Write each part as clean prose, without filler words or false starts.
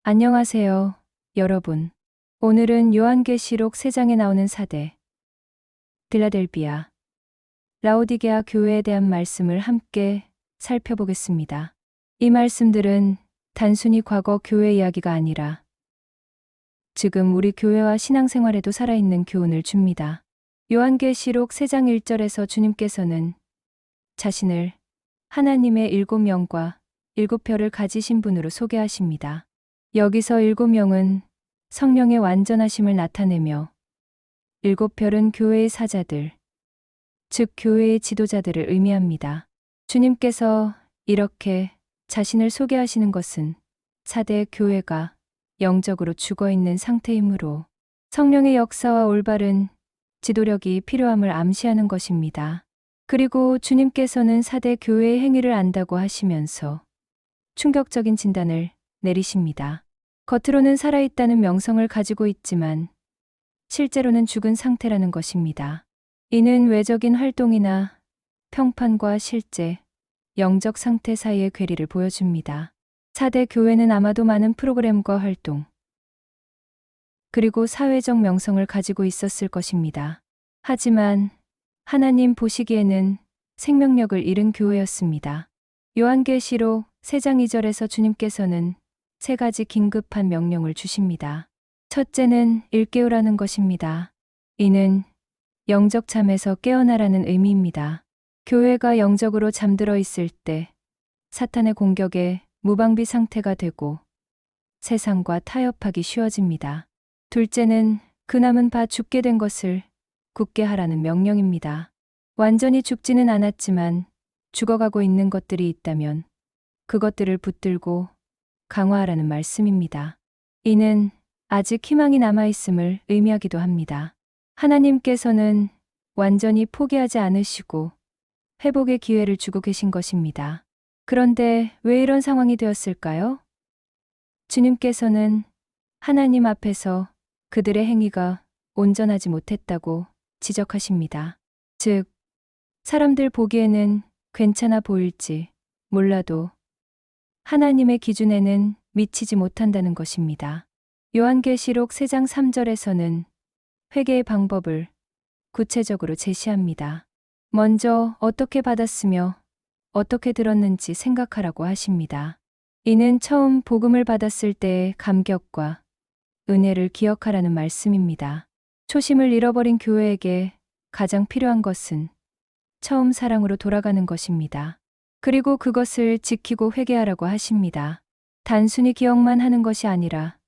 안녕하세요, 여러분. 오늘은 요한계시록 3장에 나오는 사대, 빌라델비아, 라오디게아 교회에 대한 말씀을 함께 살펴보겠습니다. 이 말씀들은 단순히 과거 교회 이야기가 아니라 지금 우리 교회와 신앙생활에도 살아있는 교훈을 줍니다. 요한계시록 3장 1절에서 주님께서는 자신을 하나님의 7명과 7별을 가지신 분으로 소개하십니다. 여기서 7명은 성령의 완전하심을 나타내며 7별은 교회의 사자들, 즉 교회의 지도자들을 의미합니다. 주님께서 이렇게 자신을 소개하시는 것은 사대 교회가 영적으로 죽어있는 상태이므로 성령의 역사와 올바른 지도력이 필요함을 암시하는 것입니다. 그리고 주님께서는 사대 교회의 행위를 안다고 하시면서 충격적인 진단을 내리십니다. 겉으로는 살아있다는 명성을 가지고 있지만 실제로는 죽은 상태라는 것입니다. 이는 외적인 활동이나 평판과 실제 영적 상태 사이의 괴리를 보여줍니다. 4대 교회는 아마도 많은 프로그램과 활동, 그리고 사회적 명성을 가지고 있었을 것입니다. 하지만 하나님 보시기에는 생명력을 잃은 교회였습니다. 요한계시록 3장 2절에서 주님께서는 3가지 긴급한 명령을 주십니다. 첫째는 일깨우라는 것입니다. 이는 영적 잠에서 깨어나라는 의미입니다. 교회가 영적으로 잠들어 있을 때 사탄의 공격에 무방비 상태가 되고 세상과 타협하기 쉬워집니다. 둘째는 그 남은 바 죽게 된 것을 굳게 하라는 명령입니다. 완전히 죽지는 않았지만 죽어가고 있는 것들이 있다면 그것들을 붙들고 강화하라는 말씀입니다. 이는 아직 희망이 남아있음을 의미하기도 합니다. 하나님께서는 완전히 포기하지 않으시고 회복의 기회를 주고 계신 것입니다. 그런데 왜 이런 상황이 되었을까요? 주님께서는 하나님 앞에서 그들의 행위가 온전하지 못했다고 지적하십니다. 즉, 사람들 보기에는 괜찮아 보일지 몰라도 하나님의 기준에는 미치지 못한다는 것입니다. 요한계시록 3장 3절에서는 회개의 방법을 구체적으로 제시합니다. 먼저 어떻게 받았으며 어떻게 들었는지 생각하라고 하십니다. 이는 처음 복음을 받았을 때의 감격과 은혜를 기억하라는 말씀입니다. 초심을 잃어버린 교회에게 가장 필요한 것은 처음 사랑으로 돌아가는 것입니다. 그리고 그것을 지키고 회개하라고 하십니다. 단순히 기억만 하는 것이 아니라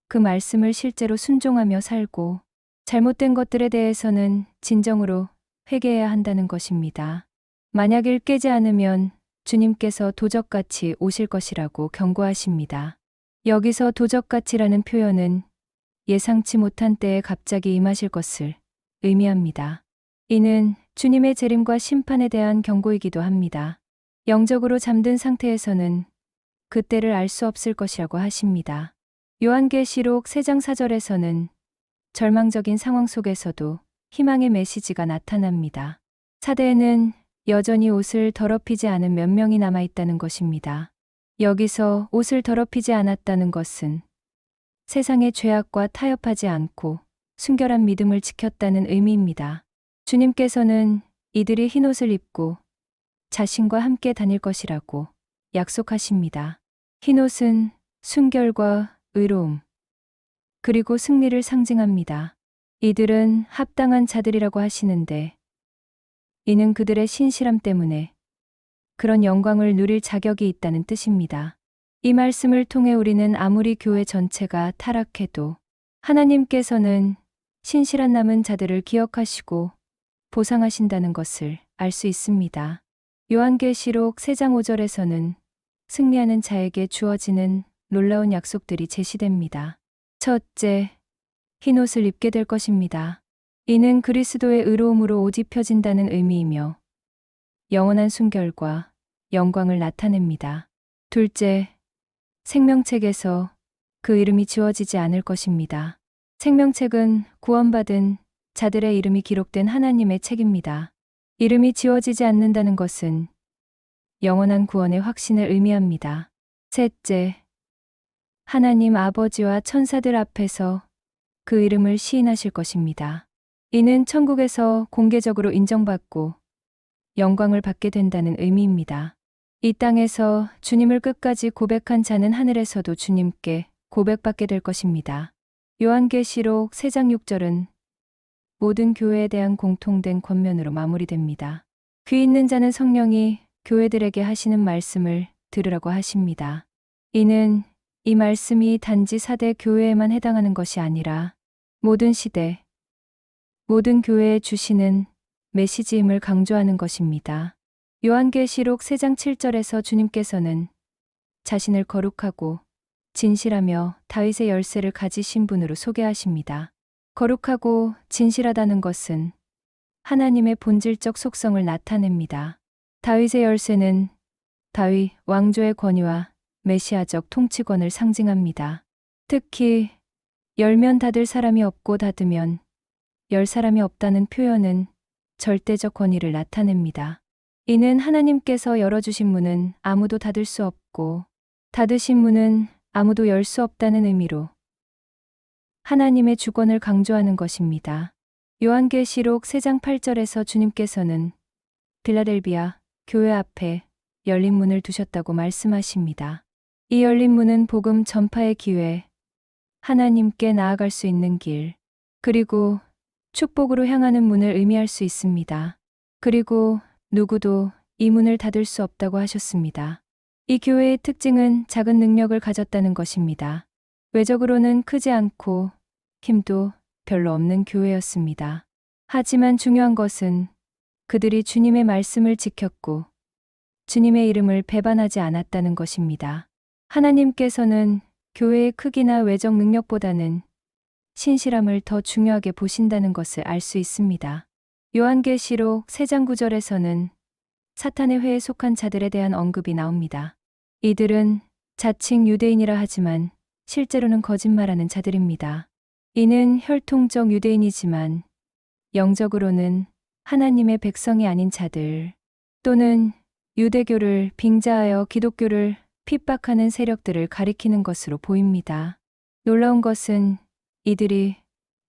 그 말씀을 실제로 순종하며 살고 잘못된 것들에 대해서는 진정으로 회개해야 한다는 것입니다. 만약 일 깨지 않으면 주님께서 도적같이 오실 것이라고 경고하십니다. 여기서 도적같이라는 표현은 예상치 못한 때에 갑자기 임하실 것을 의미합니다. 이는 주님의 재림과 심판에 대한 경고이기도 합니다. 영적으로 잠든 상태에서는 그때를 알 수 없을 것이라고 하십니다. 요한계시록 3장 4절에서는 절망적인 상황 속에서도 희망의 메시지가 나타납니다. 사대에는 여전히 옷을 더럽히지 않은 몇 명이 남아있다는 것입니다. 여기서 옷을 더럽히지 않았다는 것은 세상의 죄악과 타협하지 않고 순결한 믿음을 지켰다는 의미입니다. 주님께서는 이들이 흰옷을 입고 자신과 함께 다닐 것이라고 약속하십니다. 흰옷은 순결과 의로움, 그리고 승리를 상징합니다. 이들은 합당한 자들이라고 하시는데 이는 그들의 신실함 때문에 그런 영광을 누릴 자격이 있다는 뜻입니다. 이 말씀을 통해 우리는 아무리 교회 전체가 타락해도 하나님께서는 신실한 남은 자들을 기억하시고 보상하신다는 것을 알 수 있습니다. 요한계시록 3장 5절에서는 승리하는 자에게 주어지는 놀라운 약속들이 제시됩니다. 첫째, 흰옷을 입게 될 것입니다. 이는 그리스도의 의로움으로 옷 입혀진다는 의미이며 영원한 순결과 영광을 나타냅니다. 둘째, 생명책에서 그 이름이 지워지지 않을 것입니다. 생명책은 구원받은 자들의 이름이 기록된 하나님의 책입니다. 이름이 지워지지 않는다는 것은 영원한 구원의 확신을 의미합니다. 셋째, 하나님 아버지와 천사들 앞에서 그 이름을 시인하실 것입니다. 이는 천국에서 공개적으로 인정받고 영광을 받게 된다는 의미입니다. 이 땅에서 주님을 끝까지 고백한 자는 하늘에서도 주님께 고백받게 될 것입니다. 요한계시록 3장 6절은 모든 교회에 대한 공통된 권면으로 마무리됩니다. 귀 있는 자는 성령이 교회들에게 하시는 말씀을 들으라고 하십니다. 이는 이 말씀이 단지 4대 교회에만 해당하는 것이 아니라 모든 시대, 모든 교회에 주시는 메시지임을 강조하는 것입니다. 요한계시록 3장 7절에서 주님께서는 자신을 거룩하고 진실하며 다윗의 열쇠를 가지신 분으로 소개하십니다. 거룩하고 진실하다는 것은 하나님의 본질적 속성을 나타냅니다. 다윗의 열쇠는 다윗 왕조의 권위와 메시아적 통치권을 상징합니다. 특히 열면 닫을 사람이 없고 닫으면 열 사람이 없다는 표현은 절대적 권위를 나타냅니다. 이는 하나님께서 열어주신 문은 아무도 닫을 수 없고 닫으신 문은 아무도 열 수 없다는 의미로 하나님의 주권을 강조하는 것입니다. 요한계시록 3장 8절에서 주님께서는 빌라델비아 교회 앞에 열린 문을 두셨다고 말씀하십니다. 이 열린 문은 복음 전파의 기회, 하나님께 나아갈 수 있는 길, 그리고 축복으로 향하는 문을 의미할 수 있습니다. 그리고 누구도 이 문을 닫을 수 없다고 하셨습니다. 이 교회의 특징은 작은 능력을 가졌다는 것입니다. 외적으로는 크지 않고 힘도 별로 없는 교회였습니다. 하지만 중요한 것은 그들이 주님의 말씀을 지켰고 주님의 이름을 배반하지 않았다는 것입니다. 하나님께서는 교회의 크기나 외적 능력보다는 신실함을 더 중요하게 보신다는 것을 알 수 있습니다. 요한계시록 3장 9절에서는 사탄의 회에 속한 자들에 대한 언급이 나옵니다. 이들은 자칭 유대인이라 하지만 실제로는 거짓말하는 자들입니다. 이는 혈통적 유대인이지만 영적으로는 하나님의 백성이 아닌 자들 또는 유대교를 빙자하여 기독교를 핍박하는 세력들을 가리키는 것으로 보입니다. 놀라운 것은 이들이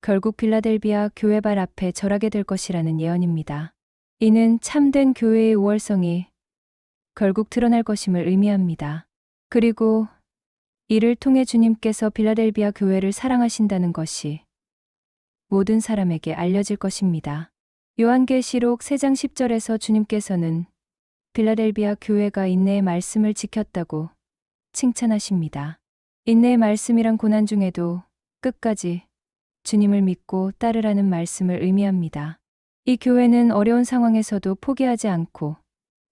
결국 빌라델비아 교회 발 앞에 절하게 될 것이라는 예언입니다. 이는 참된 교회의 우월성이 결국 드러날 것임을 의미합니다. 그리고 이를 통해 주님께서 빌라델비아 교회를 사랑하신다는 것이 모든 사람에게 알려질 것입니다. 요한계시록 3장 10절에서 주님께서는 빌라델비아 교회가 인내의 말씀을 지켰다고 칭찬하십니다. 인내의 말씀이란 고난 중에도 끝까지 주님을 믿고 따르라는 말씀을 의미합니다. 이 교회는 어려운 상황에서도 포기하지 않고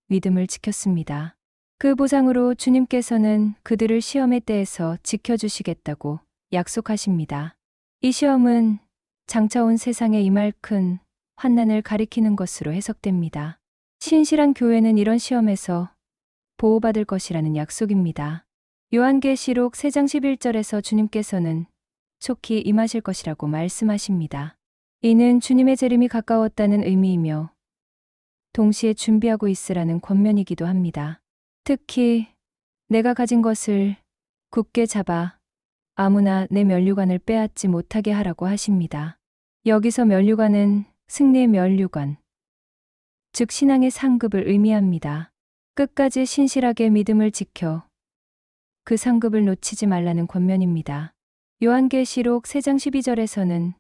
믿음을 지켰습니다. 그 보상으로 주님께서는 그들을 시험의 때에서 지켜주시겠다고 약속하십니다. 이 시험은 장차 온 세상에 임할 큰 환난을 가리키는 것으로 해석됩니다. 신실한 교회는 이런 시험에서 보호받을 것이라는 약속입니다. 요한계시록 3장 11절에서 주님께서는 속히 임하실 것이라고 말씀하십니다. 이는 주님의 재림이 가까웠다는 의미이며 동시에 준비하고 있으라는 권면이기도 합니다. 특히 내가 가진 것을 굳게 잡아 아무나 내 면류관을 빼앗지 못하게 하라고 하십니다. 여기서 면류관은 승리의 면류관, 즉 신앙의 상급을 의미합니다. 끝까지 신실하게 믿음을 지켜 그 상급을 놓치지 말라는 권면입니다. 요한계시록 3장 12절에서는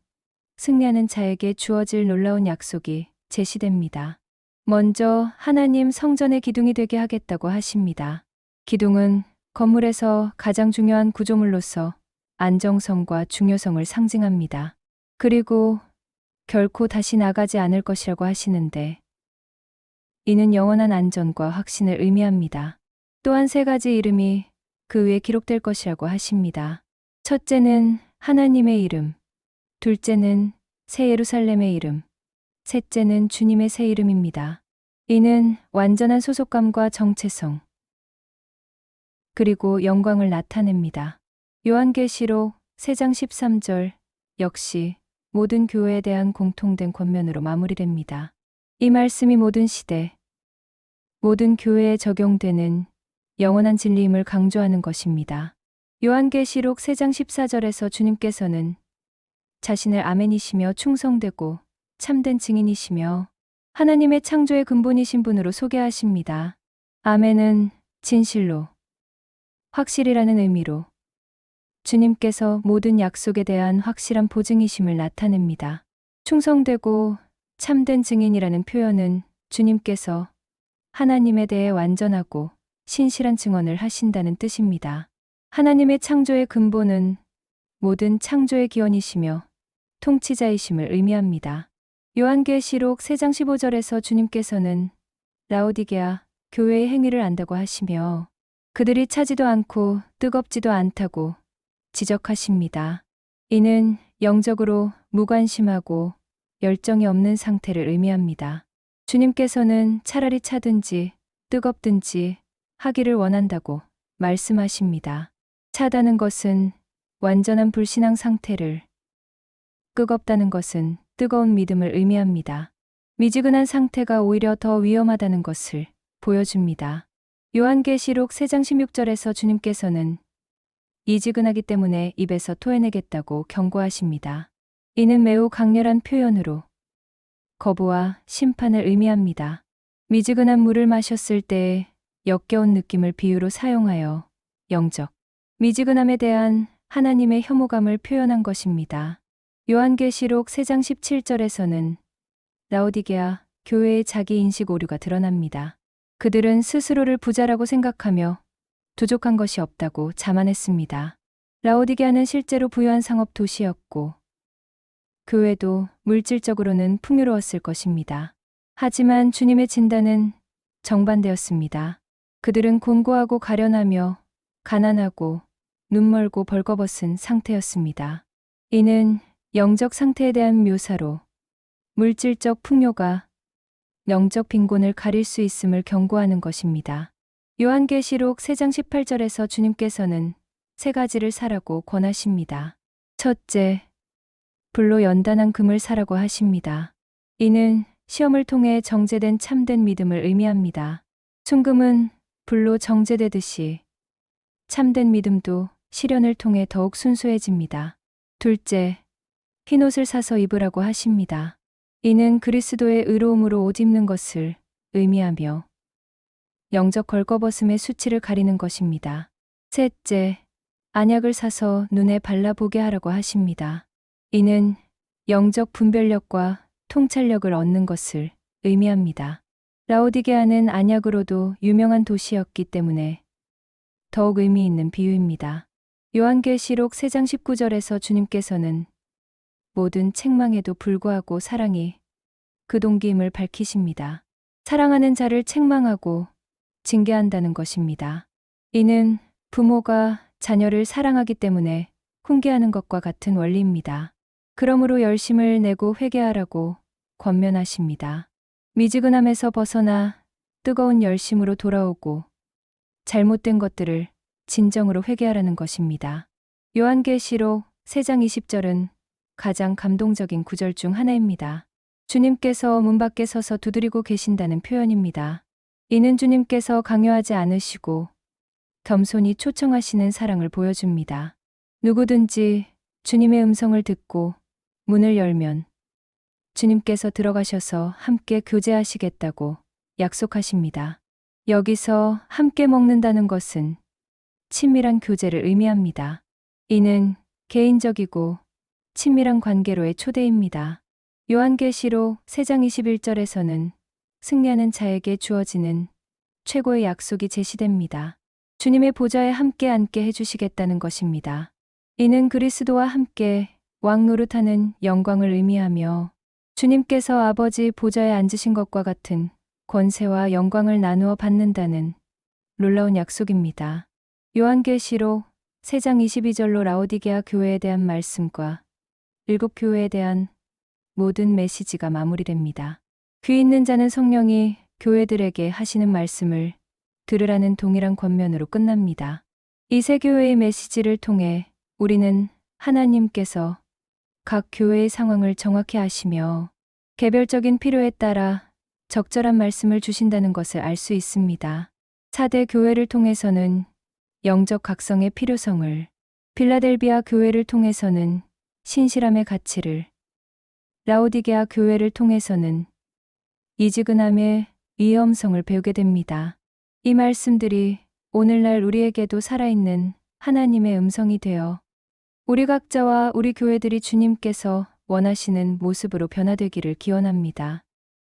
승리하는 자에게 주어질 놀라운 약속이 제시됩니다. 먼저 하나님 성전의 기둥이 되게 하겠다고 하십니다. 기둥은 건물에서 가장 중요한 구조물로서 안정성과 중요성을 상징합니다. 그리고 결코 다시 나가지 않을 것이라고 하시는데 이는 영원한 안전과 확신을 의미합니다. 또한 3가지 이름이 그 위에 기록될 것이라고 하십니다. 첫째는 하나님의 이름, 둘째는 새 예루살렘의 이름, 셋째는 주님의 새 이름입니다. 이는 완전한 소속감과 정체성, 그리고 영광을 나타냅니다. 요한계시록 3장 13절 역시 모든 교회에 대한 공통된 권면으로 마무리됩니다. 이 말씀이 모든 시대, 모든 교회에 적용되는 영원한 진리임을 강조하는 것입니다. 요한계시록 3장 14절에서 주님께서는 자신을 아멘이시며 충성되고 참된 증인이시며 하나님의 창조의 근본이신 분으로 소개하십니다. 아멘은 진실로, 확실이라는 의미로 주님께서 모든 약속에 대한 확실한 보증이심을 나타냅니다. 충성되고 참된 증인이라는 표현은 주님께서 하나님에 대해 완전하고 신실한 증언을 하신다는 뜻입니다. 하나님의 창조의 근본은 모든 창조의 기원이시며 통치자이심을 의미합니다. 요한계시록 3장 15절에서 주님께서는 라오디게아 교회의 행위를 안다고 하시며 그들이 차지도 않고 뜨겁지도 않다고 지적하십니다. 이는 영적으로 무관심하고 열정이 없는 상태를 의미합니다. 주님께서는 차라리 차든지 뜨겁든지 하기를 원한다고 말씀하십니다. 차다는 것은 완전한 불신앙 상태를, 뜨겁다는 것은 뜨거운 믿음을 의미합니다. 미지근한 상태가 오히려 더 위험하다는 것을 보여줍니다. 요한계시록 3장 16절에서 주님께서는 이지근하기 때문에 입에서 토해내겠다고 경고하십니다. 이는 매우 강렬한 표현으로 거부와 심판을 의미합니다. 미지근한 물을 마셨을 때의 역겨운 느낌을 비유로 사용하여 영적 미지근함에 대한 하나님의 혐오감을 표현한 것입니다. 요한계시록 3장 17절에서는 라오디게아 교회의 자기 인식 오류가 드러납니다. 그들은 스스로를 부자라고 생각하며 부족한 것이 없다고 자만했습니다. 라오디게아는 실제로 부유한 상업 도시였고 교회도 물질적으로는 풍요로웠을 것입니다. 하지만 주님의 진단은 정반대였습니다. 그들은 곤고하고 가련하며 가난하고 눈멀고 벌거벗은 상태였습니다. 이는 영적 상태에 대한 묘사로 물질적 풍요가 영적 빈곤을 가릴 수 있음을 경고하는 것입니다. 요한계시록 3장 18절에서 주님께서는 3가지를 사라고 권하십니다. 첫째, 불로 연단한 금을 사라고 하십니다. 이는 시험을 통해 정제된 참된 믿음을 의미합니다. 순금은 불로 정제되듯이 참된 믿음도 시련을 통해 더욱 순수해집니다. 둘째, 흰옷을 사서 입으라고 하십니다. 이는 그리스도의 의로움으로 옷 입는 것을 의미하며 영적 걸거벗음의 수치를 가리는 것입니다. 셋째, 안약을 사서 눈에 발라보게 하라고 하십니다. 이는 영적 분별력과 통찰력을 얻는 것을 의미합니다. 라오디게아는 안약으로도 유명한 도시였기 때문에 더욱 의미 있는 비유입니다. 요한계시록 3장 19절에서 주님께서는 모든 책망에도 불구하고 사랑이 그 동기임을 밝히십니다. 사랑하는 자를 책망하고 징계한다는 것입니다. 이는 부모가 자녀를 사랑하기 때문에 훈계하는 것과 같은 원리입니다. 그러므로 열심을 내고 회개하라고 권면하십니다. 미지근함에서 벗어나 뜨거운 열심으로 돌아오고 잘못된 것들을 진정으로 회개하라는 것입니다. 요한계시록 3장 20절은 가장 감동적인 구절 중 하나입니다. 주님께서 문 밖에 서서 두드리고 계신다는 표현입니다. 이는 주님께서 강요하지 않으시고 겸손히 초청하시는 사랑을 보여줍니다. 누구든지 주님의 음성을 듣고 문을 열면 주님께서 들어가셔서 함께 교제하시겠다고 약속하십니다. 여기서 함께 먹는다는 것은 친밀한 교제를 의미합니다. 이는 개인적이고 친밀한 관계로의 초대입니다. 요한계시록 3장 21절에서는 승리하는 자에게 주어지는 최고의 약속이 제시됩니다. 주님의 보좌에 함께 앉게 해주시겠다는 것입니다. 이는 그리스도와 함께 왕 노릇하는 영광을 의미하며 주님께서 아버지 보좌에 앉으신 것과 같은 권세와 영광을 나누어 받는다는 놀라운 약속입니다. 요한계시록 3장 22절로 라오디게아 교회에 대한 말씀과 7교회에 대한 모든 메시지가 마무리됩니다. 귀 있는 자는 성령이 교회들에게 하시는 말씀을 들으라는 동일한 권면으로 끝납니다. 이 세 교회의 메시지를 통해 우리는 하나님께서 각 교회의 상황을 정확히 아시며 개별적인 필요에 따라 적절한 말씀을 주신다는 것을 알 수 있습니다. 4대 교회를 통해서는 영적 각성의 필요성을 빌라델비아 교회를 통해서는 신실함의 가치를, 라오디게아 교회를 통해서는 이지근함의 위험성을 배우게 됩니다. 이 말씀들이 오늘날 우리에게도 살아있는 하나님의 음성이 되어 우리 각자와 우리 교회들이 주님께서 원하시는 모습으로 변화되기를 기원합니다.